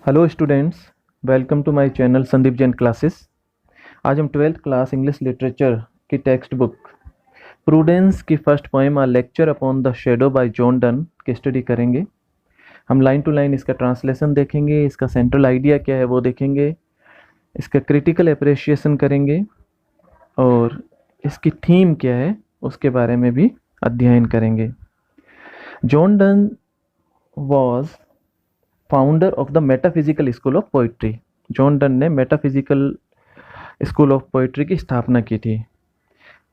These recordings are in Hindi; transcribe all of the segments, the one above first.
Hello students, welcome to my channel Sandeep Jain classes. आज हम 12th क्लास इंग्लिश लिटरेचर की टेक्स्ट बुक प्रूडेंस की first poem a lecture upon the shadow by John Donne की स्टडी करेंगे। हम लाइन टू लाइन इसका ट्रांसलेशन देखेंगे, इसका सेंट्रल आइडिया क्या है वो देखेंगे, इसका क्रिटिकल अप्रिशिएशन करेंगे और इसकी थीम क्या है उसके बारे में भी अध्ययन करेंगे। John Donne was founder of the metaphysical school of poetry. John Donne ने मेटाफिजिकल स्कूल ऑफ पोइट्री की स्थापना की थी।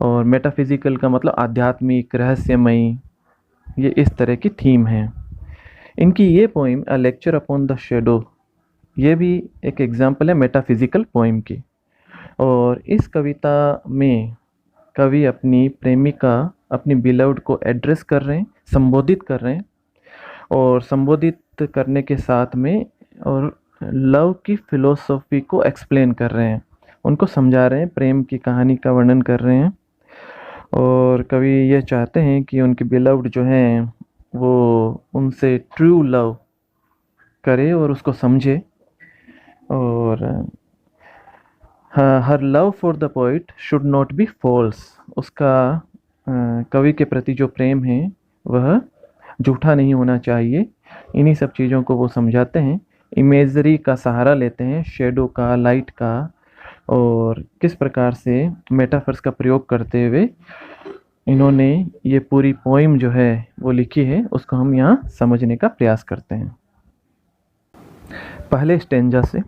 और मेटाफिजिकल का मतलब आध्यात्मिक, रहस्यमयी, ये इस तरह की थीम है। इनकी ये poem a lecture upon the shadow, ये भी एक एग्जाम्पल है मेटाफिजिकल पोइम की। और इस कविता में कवि अपनी प्रेमिका, अपनी बिलव्ड को एड्रेस कर रहे हैं, संबोधित कर रहे हैं। और संबोधित करने के साथ में और लव की फिलोसॉफी को एक्सप्लेन कर रहे हैं, उनको समझा रहे हैं, प्रेम की कहानी का वर्णन कर रहे हैं। और कवि ये चाहते हैं कि उनकी बिलव्ड जो हैं वो उनसे ट्रू लव करे और उसको समझे। और हर love for the poet should not be false. उसका कवि के प्रति जो प्रेम है वह झूठा नहीं होना चाहिए। इन्हीं सब चीज़ों को वो समझाते हैं, इमेजरी का सहारा लेते हैं, शेडो का, लाइट का, और किस प्रकार से मेटाफर्स का प्रयोग करते हुए इन्होंने ये पूरी पोइम जो है वो लिखी है, उसको हम यहाँ समझने का प्रयास करते हैं। पहले स्टेंजा से,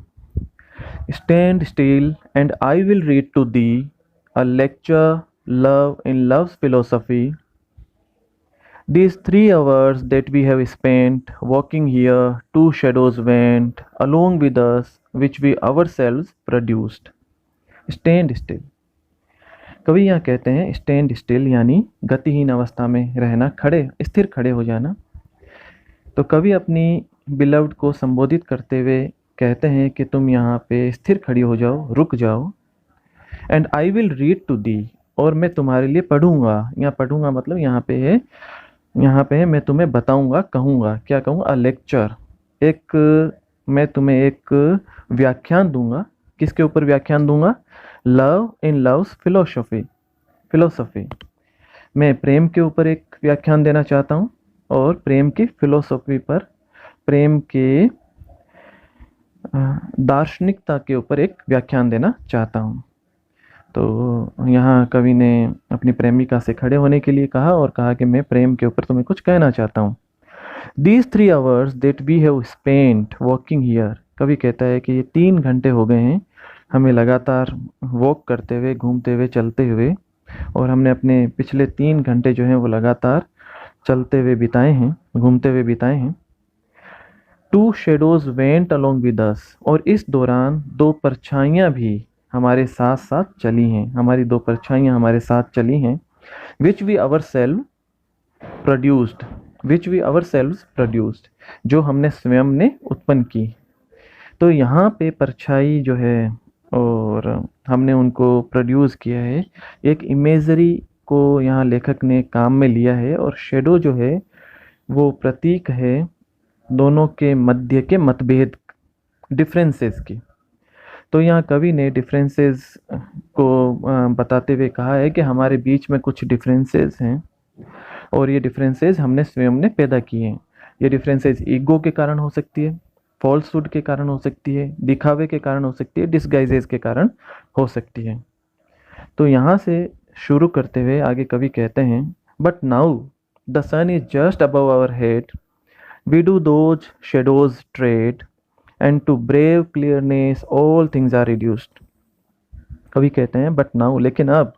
stand still and I will read to thee a lecture love in love's philosophy. These 3 hours that we have spent walking here, 2 shadows went along with us, which we ourselves produced. Stand still. कवि यहाँ कहते हैं स्टैंड स्टिल यानी गतिहीन अवस्था में रहना, खड़े, स्थिर खड़े हो जाना। तो कवि अपनी बिलव्ड को संबोधित करते हुए कहते हैं कि तुम यहाँ पे स्थिर खड़ी हो जाओ, रुक जाओ। And I will read to thee, और मैं तुम्हारे लिए पढ़ूंगा। यहाँ पढ़ूंगा मतलब यहाँ पे है मैं तुम्हें बताऊंगा, कहूँगा। क्या कहूँगा? अ लेक्चर, मैं तुम्हें एक व्याख्यान दूंगा। किसके ऊपर व्याख्यान दूंगा? Love in love's philosophy. मैं प्रेम के ऊपर एक व्याख्यान देना चाहता हूँ और प्रेम की फिलोसफी पर, प्रेम के दार्शनिकता के ऊपर एक व्याख्यान देना चाहता हूँ। तो यहाँ कवि ने अपनी प्रेमिका से खड़े होने के लिए कहा और कहा कि मैं प्रेम के ऊपर तुम्हें कुछ कहना चाहता हूँ। These 3 hours that we have spent walking here, कवि कहता है कि ये 3 घंटे हो गए हैं हमें लगातार वॉक करते हुए, घूमते हुए, चलते हुए, और हमने अपने पिछले 3 घंटे जो हैं वो लगातार चलते हुए बिताए हैं, घूमते हुए बिताए हैं। 2 shadows went along with us, और इस दौरान 2 परछाइयाँ भी हमारे साथ साथ चली हैं, हमारी 2 परछाइयाँ हमारे साथ चली हैं। which we ourselves produced, जो हमने स्वयं ने उत्पन्न की। तो यहाँ पे परछाई जो है और हमने उनको प्रोड्यूस किया है, एक इमेजरी को यहाँ लेखक ने काम में लिया है। और शेडो जो है वो प्रतीक है दोनों के मध्य के मतभेद, डिफरेंसेस की। तो यहाँ कवि ने डिफरेंसेस को बताते हुए कहा है कि हमारे बीच में कुछ डिफरेंसेस हैं और ये डिफरेंसेस हमने स्वयं ने पैदा किए हैं। ये डिफरेंसेस ईगो के कारण हो सकती है, फॉल्सहुड के कारण हो सकती है, दिखावे के कारण हो सकती है, डिस्गाइजेस के कारण हो सकती है। तो यहाँ से शुरू करते हुए आगे कवि कहते हैं, but now the sun is just above our head, we do those shadows tread, and to brave clearness all things are reduced. कवि कहते हैं बट नाउ, लेकिन अब,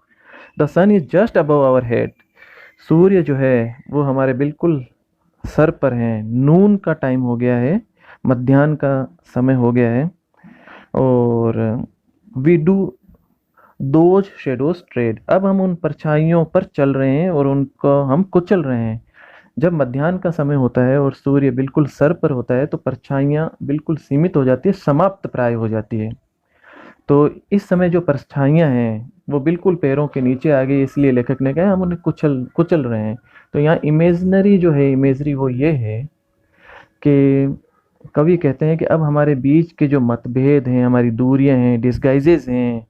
the sun is just above our head, सूर्य जो है वो हमारे बिल्कुल सर पर है, नून का टाइम हो गया है, मध्याह्न का समय हो गया है। और we do those shadows tread, अब हम उन परछाइयों पर चल रहे हैं और उनको हम कुचल रहे हैं। जब मध्याह्न का समय होता है और सूर्य बिल्कुल सर पर होता है तो परछाइयाँ बिल्कुल सीमित हो जाती है, समाप्त प्राय हो जाती है। तो इस समय जो परछाइयाँ हैं वो बिल्कुल पैरों के नीचे आ गई, इसलिए लेखक ने कहा हम उन्हें कुचल रहे हैं। तो यहाँ इमेजरी वो ये है कि कवि कहते हैं कि अब हमारे बीच के जो मतभेद हैं, हमारी दूरियां हैं, डिस्गाइजेज हैं,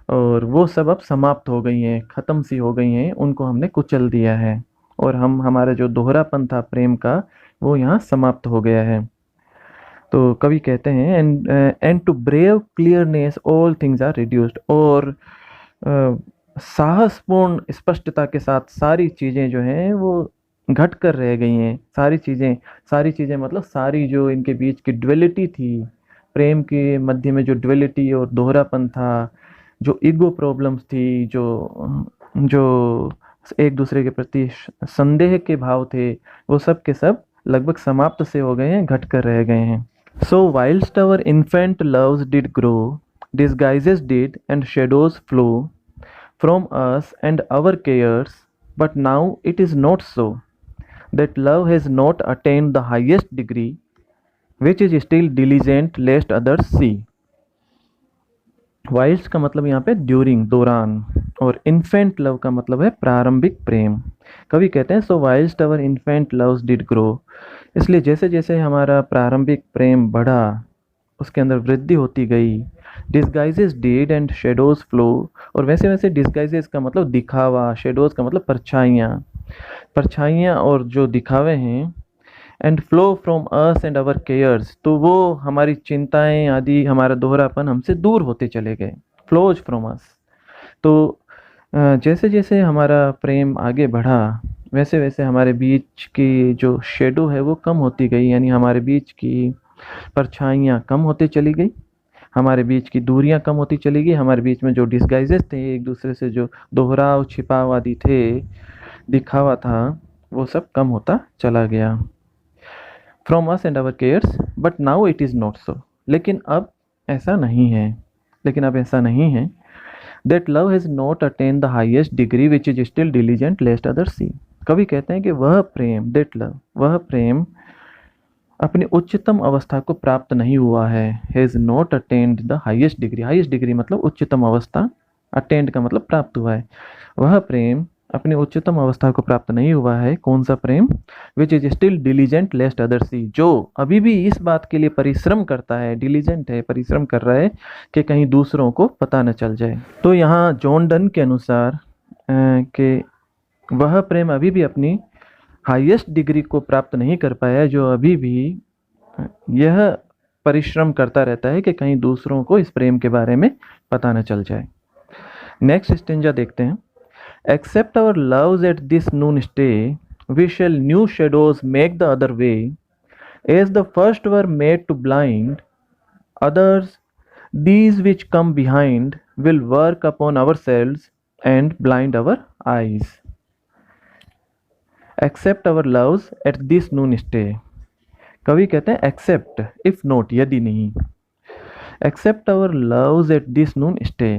और वो सब अब समाप्त हो गई हैं, ख़त्म सी हो गई हैं, उनको हमने कुचल दिया है। और हम हमारा जो दोहरापन था प्रेम का, वो यहाँ समाप्त हो गया है। तो कवि कहते हैं, and to brave clearness all things are reduced, और साहसपूर्ण स्पष्टता के साथ सारी चीज़ें जो हैं वो घट कर रह गई हैं। सारी चीज़ें मतलब सारी जो इनके बीच की ड्युअलिटी थी, प्रेम के मध्य में जो ड्युअलिटी और दोहरापन था, जो ईगो प्रॉब्लम्स थी, जो एक दूसरे के प्रति संदेह के भाव थे, वो सब के सब लगभग समाप्त से हो गए हैं, घट कर रह गए हैं। So whilst our infant loves did grow, disguises did, and shadows flow from us and our cares, but now it is not so, that love has not attained the highest degree, which is still diligent lest others see. वाइल्स का मतलब यहाँ पे ड्यूरिंग, दौरान, और इन्फेंट लव का मतलब है प्रारंभिक प्रेम। कवि कहते हैं, so whilst our infant loves did grow, इसलिए जैसे जैसे हमारा प्रारंभिक प्रेम बढ़ा, उसके अंदर वृद्धि होती गई, disguises did and shadows flow, और वैसे वैसे डिस्गाइजेस का मतलब दिखावा, शेडोज का मतलब परछाइयाँ और जो दिखावे हैं, and flow from us and our cares, तो वो हमारी चिंताएं आदि, हमारा दोहरापन हमसे दूर होते चले गए, फ्लोज फ्रॉम अस। तो जैसे जैसे हमारा प्रेम आगे बढ़ा, वैसे वैसे हमारे बीच की जो शेडो है वो कम होती गई, यानी हमारे बीच की परछाइयाँ कम होती चली गई, हमारे बीच की दूरियां कम होती चली गई, हमारे बीच में जो डिस्गाइजेस थे, एक दूसरे से जो दोहराव छिपाव आदि थे, दिखावा था, वो सब कम होता चला गया। From us and our cares, but now it is not so, लेकिन अब ऐसा नहीं है, that love has not attain the highest degree which is still diligent lest other see. कवि कहते हैं कि वह प्रेम अपनी उच्चतम अवस्था को प्राप्त नहीं हुआ है, has not attend the highest degree मतलब उच्चतम अवस्था, अटेंड का मतलब प्राप्त हुआ है। वह प्रेम अपनी उच्चतम अवस्था को प्राप्त नहीं हुआ है। कौन सा प्रेम? Which is still diligent lest other see, जो अभी भी इस बात के लिए परिश्रम करता है, डिलीजेंट है, परिश्रम कर रहा है कि कहीं दूसरों को पता न चल जाए। तो यहाँ जॉन डन के अनुसार कि वह प्रेम अभी भी अपनी हाईएस्ट डिग्री को प्राप्त नहीं कर पाया, जो अभी भी यह परिश्रम करता रहता है कि कहीं दूसरों को इस प्रेम के बारे में पता न चल जाए। नेक्स्ट स्टेंजा देखते हैं। Except our loves at this noon stay, we shall new shadows make the other way, as the first were made to blind others, these which come behind will work upon ourselves and blind our eyes. Accept our loves at this noon stay. कवि कहते हैं एक्सेप्ट, इफ नोट, यदि नहीं, except our loves at this noon stay,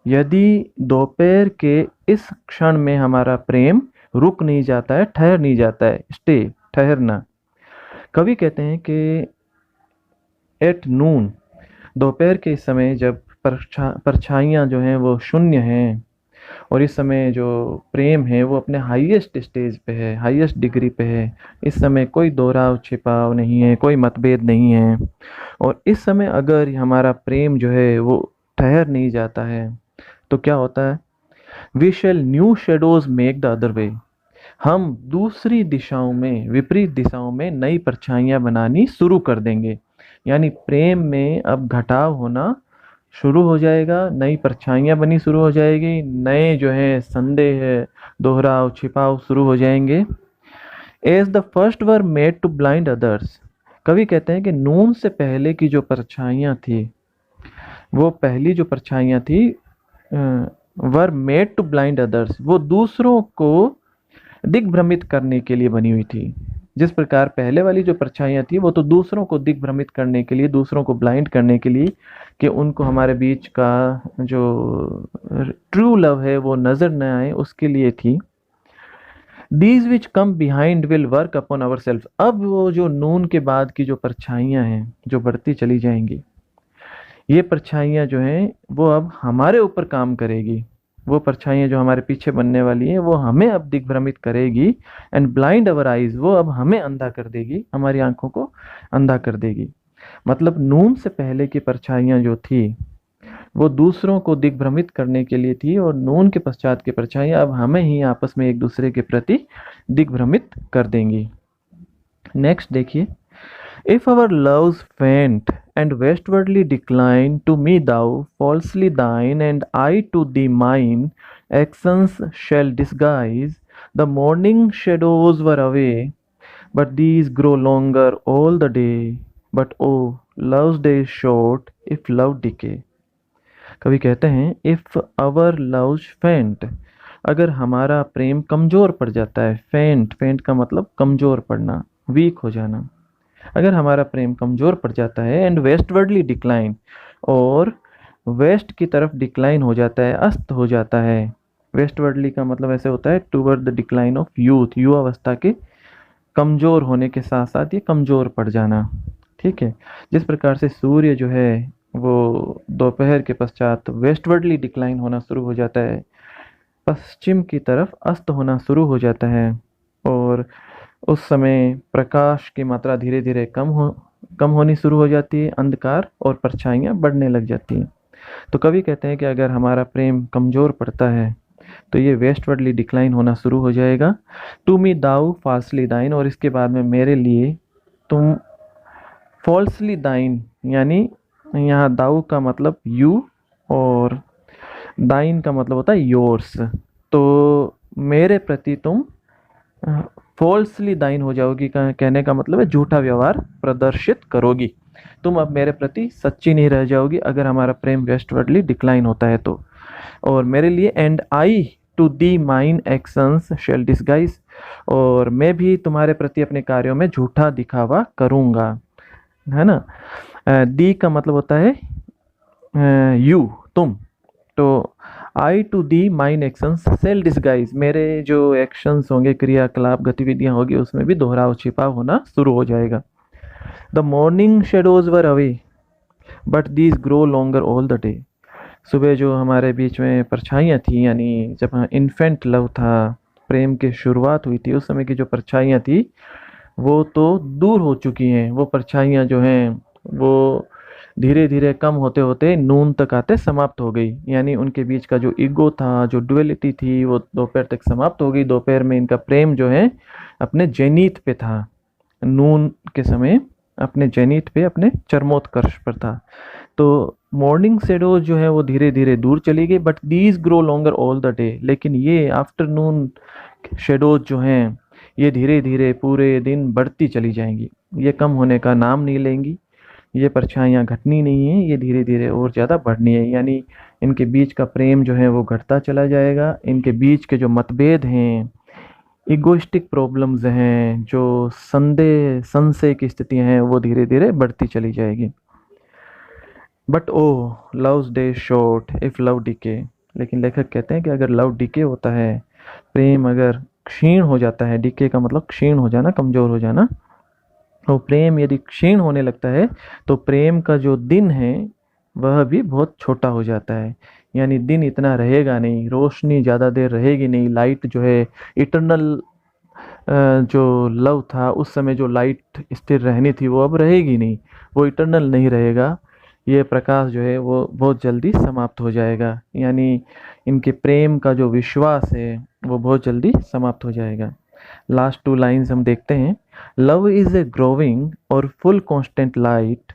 यदि दोपहर के इस क्षण में हमारा प्रेम रुक नहीं जाता है, ठहर नहीं जाता है, स्टे ठहरना। कवि कहते हैं कि एट नून, दोपहर के समय जब परछाइयाँ जो हैं वो शून्य हैं, और इस समय जो प्रेम है वो अपने हाईएस्ट स्टेज पे है, हाईएस्ट डिग्री पे है, इस समय कोई दोहराव छिपाव नहीं है, कोई मतभेद नहीं है, और इस समय अगर हमारा प्रेम जो है वो ठहर नहीं जाता है तो क्या होता है? We shall new shadows make the other way, हम दूसरी दिशाओं में, विपरीत दिशाओं में नई परछाइयाँ बनानी शुरू कर देंगे, यानी प्रेम में अब घटाव होना शुरू हो जाएगा, नई परछाइयाँ बनी शुरू हो जाएगी, नए जो है संदेह, दोहराव, छिपाव शुरू हो जाएंगे। As the first were made to blind others, कवि कहते हैं कि नून से पहले की जो परछाइयाँ थी, वो पहली जो परछाइयाँ थी were made to blind others, वो दूसरों को दिग्भ्रमित करने के लिए बनी हुई थी। जिस प्रकार पहले वाली जो परछाइयाँ थी वो तो दूसरों को दिग्भ्रमित करने के लिए, दूसरों को ब्लाइंड करने के लिए, कि उनको हमारे बीच का जो ट्रू लव है वो नज़र न आए, उसके लिए थी। These which come behind will work upon our self, अब वो जो नून के बाद की जो परछाइयाँ हैं जो बढ़ती चली जाएंगी, ये परछाइयाँ जो हैं वो अब हमारे ऊपर काम करेगी, वो परछाइयाँ जो हमारे पीछे बनने वाली हैं वो हमें अब दिग्भ्रमित करेगी। एंड ब्लाइंड अवर आइज, वो अब हमें अंधा कर देगी, हमारी आंखों को अंधा कर देगी। मतलब नून से पहले की परछाइयाँ जो थी वो दूसरों को दिग्भ्रमित करने के लिए थी, और नून के पश्चात की परछाइयाँ अब हमें ही आपस में एक दूसरे के प्रति दिग्भ्रमित कर देंगी। नेक्स्ट देखिए, If our loves faint and westwardly decline, to me thou falsely thine, and I to thee mine actions shall disguise. The morning shadows were away, but these grow longer all the day. But oh, love's day is short if love decay. कवि कहते हैं इफ अवर लव्स फेंट, अगर हमारा प्रेम कमजोर पड़ जाता है। फेंट, फेंट का मतलब कमजोर पड़ना, वीक हो जाना। अगर हमारा प्रेम कमजोर पड़ जाता है, एंड वेस्टवर्डली डिक्लाइन, और वेस्ट की तरफ डिक्लाइन हो जाता है, अस्त हो जाता है। वेस्टवर्डली का मतलब ऐसे होता है toward the decline of youth, युवावस्था के कमजोर होने के साथ साथ ये कमजोर पड़ जाना। ठीक है, जिस प्रकार से सूर्य जो है वो दोपहर के पश्चात वेस्टवर्डली डिक्लाइन होना शुरू हो जाता है, पश्चिम की तरफ अस्त होना शुरू हो जाता है, और उस समय प्रकाश की मात्रा धीरे धीरे कम होनी शुरू हो जाती है, अंधकार और परछाइयाँ बढ़ने लग जाती हैं। तो कवि कहते हैं कि अगर हमारा प्रेम कमजोर पड़ता है तो ये वेस्टवर्डली डिक्लाइन होना शुरू हो जाएगा। टू मी दाऊ फाल्सली दाइन, और इसके बाद में मेरे लिए तुम फॉल्सली दाइन, यानी यहाँ दाऊ का मतलब यू और दाइन का मतलब होता है योर्स। तो मेरे प्रति तुम फॉल्सली दाइन हो जाओगी, कहने का मतलब है झूठा व्यवहार प्रदर्शित करोगी। तुम अब मेरे प्रति सच्ची नहीं रह जाओगी अगर हमारा प्रेम वेस्टवर्डली डिक्लाइन होता है तो। और मेरे लिए and I to the mine actions shall disguise, और मैं भी तुम्हारे प्रति अपने कार्यों में झूठा दिखावा करूँगा, है ना। दी का मतलब होता है यू, तुम। तो I to the mine actions sell disguise, मेरे जो एक्शंस होंगे, क्रियाकलाप गतिविधियां होगी, उसमें भी दोहराव छिपाव होना शुरू हो जाएगा। The morning shadows were away but these grow longer all the day, सुबह जो हमारे बीच में परछाइयाँ थी, यानी जब इन्फेंट लव था, प्रेम की शुरुआत हुई थी, उस समय की जो परछाइयाँ थी वो तो दूर हो चुकी हैं। वो परछाइयाँ जो हैं वो धीरे धीरे कम होते होते नून तक आते समाप्त हो गई, यानी उनके बीच का जो ईगो था, जो डुअलिटी थी, वो दोपहर तक समाप्त हो गई। दोपहर में इनका प्रेम जो है अपने जेनीथ पे था, नून के समय अपने जेनीथ पे, अपने चरमोत्कर्ष पर था। तो मॉर्निंग शेडोज जो है वो धीरे धीरे दूर चली गई, but these grow longer all the day, लेकिन ये आफ्टरनून शेडोज जो हैं ये धीरे धीरे पूरे दिन बढ़ती चली जाएंगी, ये कम होने का नाम नहीं लेंगी। ये परछाइयाँ घटनी नहीं है, ये धीरे धीरे और ज़्यादा बढ़नी है, यानी इनके बीच का प्रेम जो है वो घटता चला जाएगा। इनके बीच के जो मतभेद हैं, इगोइस्टिक प्रॉब्लम्स हैं, जो संशय की स्थितियाँ हैं, वो धीरे धीरे बढ़ती चली जाएगी। But O love's day short if love decay, लेकिन लेखक कहते हैं कि अगर लव डिके होता है, प्रेम अगर क्षीण हो जाता है, डिके का मतलब क्षीण हो जाना, कमजोर हो जाना, तो प्रेम यदि क्षीण होने लगता है तो प्रेम का जो दिन है वह भी बहुत छोटा हो जाता है, यानी दिन इतना रहेगा नहीं, रोशनी ज़्यादा देर रहेगी नहीं, लाइट जो है इटरनल, जो लव था उस समय जो लाइट स्थिर रहनी थी वो अब रहेगी नहीं, वो इटरनल नहीं रहेगा। ये प्रकाश जो है वो बहुत जल्दी समाप्त हो जाएगा, यानी इनके प्रेम का जो विश्वास है वो बहुत जल्दी समाप्त हो जाएगा। लास्ट टू लाइन्स हम देखते हैं। लव इज ए ग्रोविंग और full constant light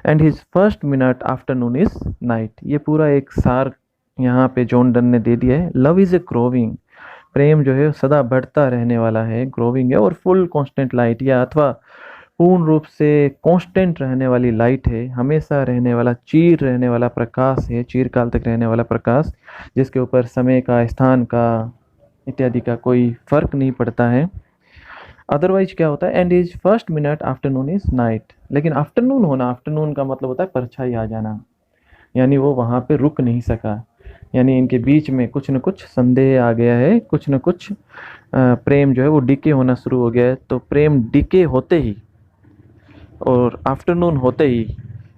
and his first minute afternoon is night. ये पूरा एक सार यहाँ पे जॉन डन ने दे दिया है। लव इज ए ग्रोविंग, प्रेम जो है सदा बढ़ता रहने वाला है, ग्रोविंग है, और फुल कांस्टेंट लाइट, या अथवा पूर्ण रूप से कांस्टेंट रहने वाली लाइट है, हमेशा रहने वाला, चीर रहने वाला प्रकाश है, चिरकाल तक रहने वाला प्रकाश, जिसके ऊपर समय का, स्थान का इत्यादि का कोई फर्क नहीं पड़ता है। अदरवाइज क्या होता है, and is first minute afternoon is night, लेकिन आफ्टरनून होना, आफ्टरनून का मतलब होता है परछाई आ जाना, यानी वो वहाँ पे रुक नहीं सका, यानी इनके बीच में कुछ न कुछ संदेह आ गया है, कुछ न कुछ प्रेम जो है वो डिके होना शुरू हो गया है। तो प्रेम डिके होते ही और आफ्टरनून होते ही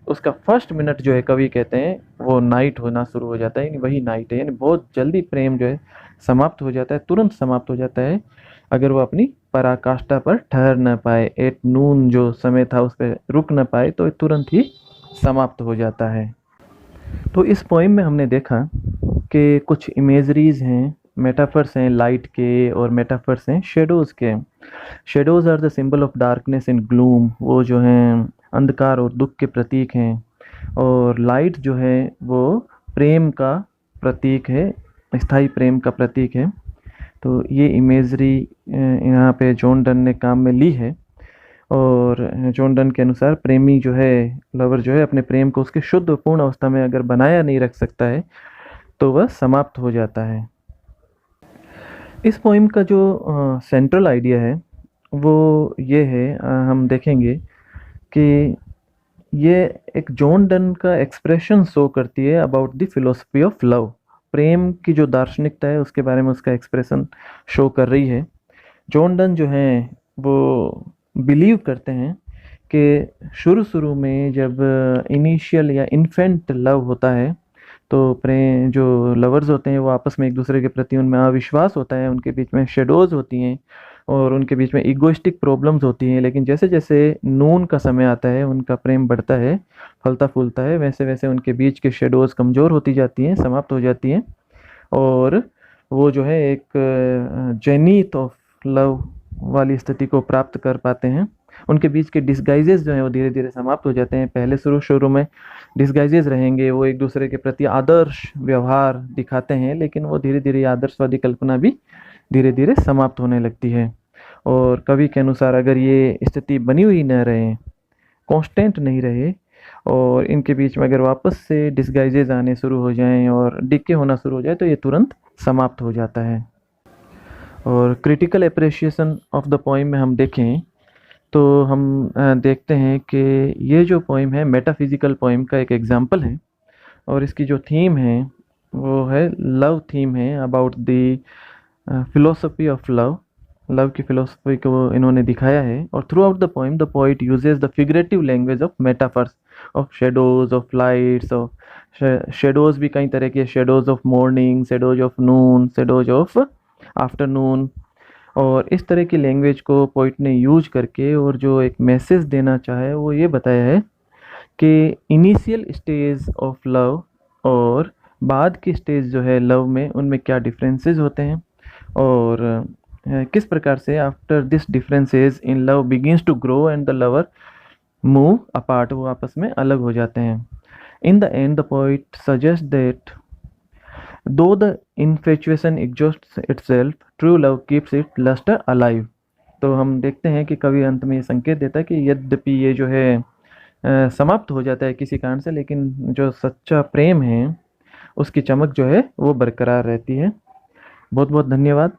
उसका फर्स्ट मिनट जो है, कवि कहते हैं वो नाइट होना शुरू हो जाता है, यानी वही नाइट है, यानी बहुत जल्दी प्रेम जो है समाप्त हो जाता है, तुरंत समाप्त हो जाता है अगर वो अपनी पराकाष्ठा पर ठहर न पाए, एट नून जो समय था उस पर रुक न पाए तो तुरंत ही समाप्त हो जाता है। तो इस पोइम में हमने देखा कि कुछ इमेजरीज हैं, मेटाफर्स हैं लाइट के और मेटाफर्स हैं शेडोज़ के। Shadows are the symbol of darkness and gloom, वो जो हैं अंधकार और दुख के प्रतीक हैं, और लाइट जो है वो प्रेम का प्रतीक है, स्थायी प्रेम का प्रतीक है। तो ये इमेजरी यहाँ पे जॉन डन ने काम में ली है, और जॉन डन के अनुसार प्रेमी जो है, लवर जो है, अपने प्रेम को उसके शुद्ध पूर्ण अवस्था में अगर बनाया नहीं रख सकता है तो वह समाप्त हो जाता है। इस पोइम का जो सेंट्रल आइडिया है वो ये है, हम देखेंगे कि ये एक जॉन डन का एक्सप्रेशन शो करती है about the philosophy of love. प्रेम की जो दार्शनिकता है उसके बारे में उसका एक्सप्रेशन शो कर रही है। जॉन डन जो हैं वो बिलीव करते हैं कि शुरू शुरू में जब इनिशियल या इन्फेंट लव होता है तो प्रेम जो लवर्स होते हैं वो आपस में एक दूसरे के प्रति उनमें अविश्वास होता है, उनके बीच में शेडोज़ होती हैं और उनके बीच में इगोइस्टिक प्रॉब्लम्स होती हैं। लेकिन जैसे जैसे नून का समय आता है, उनका प्रेम बढ़ता है, फलता फूलता है, वैसे वैसे उनके बीच के शेडोज़ कमज़ोर होती जाती हैं, समाप्त हो जाती हैं, और वो जो है एक जेनीथ ऑफ लव वाली स्थिति को प्राप्त कर पाते हैं। उनके बीच के डिस्गाइजेस जो हैं वो धीरे धीरे समाप्त हो जाते हैं। पहले शुरू शुरू में डिस्गाइजेस रहेंगे, वो एक दूसरे के प्रति आदर्श व्यवहार दिखाते हैं, लेकिन वो धीरे धीरे आदर्शवादी कल्पना भी धीरे धीरे समाप्त होने लगती है। और कवि के अनुसार अगर ये स्थिति बनी हुई न रहे, कांस्टेंट नहीं रहे, और इनके बीच में अगर वापस से डिस्गाइजेज आने शुरू हो जाएं और डिके होना शुरू हो जाए तो ये तुरंत समाप्त हो जाता है। और critical appreciation of the poem में हम देखें तो हम देखते हैं कि ये जो पोइम है मेटाफिजिकल पोइम का एक एग्जाम्पल है, और इसकी जो थीम है वो है लव थीम है, about the philosophy of love. Love की फिलोसफी को इन्होंने दिखाया है। और through out the poem the poet uses the figurative language of metaphors, of shadows, of lights, of shadows भी कई तरह की, shadows of morning, shadows of Noon, shadows of afternoon, और इस तरह की लैंग्वेज को पोइट ने यूज करके और जो एक मैसेज देना चाहे वो ये बताया है कि इनिशियल स्टेज ऑफ लव और बाद की स्टेज जो है लव में, उनमें क्या डिफरेंसेस होते हैं, और किस प्रकार से after this differences in love begins to grow and the lover move apart, वो आपस में अलग हो जाते हैं। In the end the poet suggest that though the infatuation exhausts itself, true love keeps its luster alive। तो हम देखते हैं कि कवि अंत में ये संकेत देता है कि यद्यपि ये जो है समाप्त हो जाता है किसी कारण से, लेकिन जो सच्चा प्रेम है उसकी चमक जो है वो बरकरार रहती है। बहुत बहुत धन्यवाद।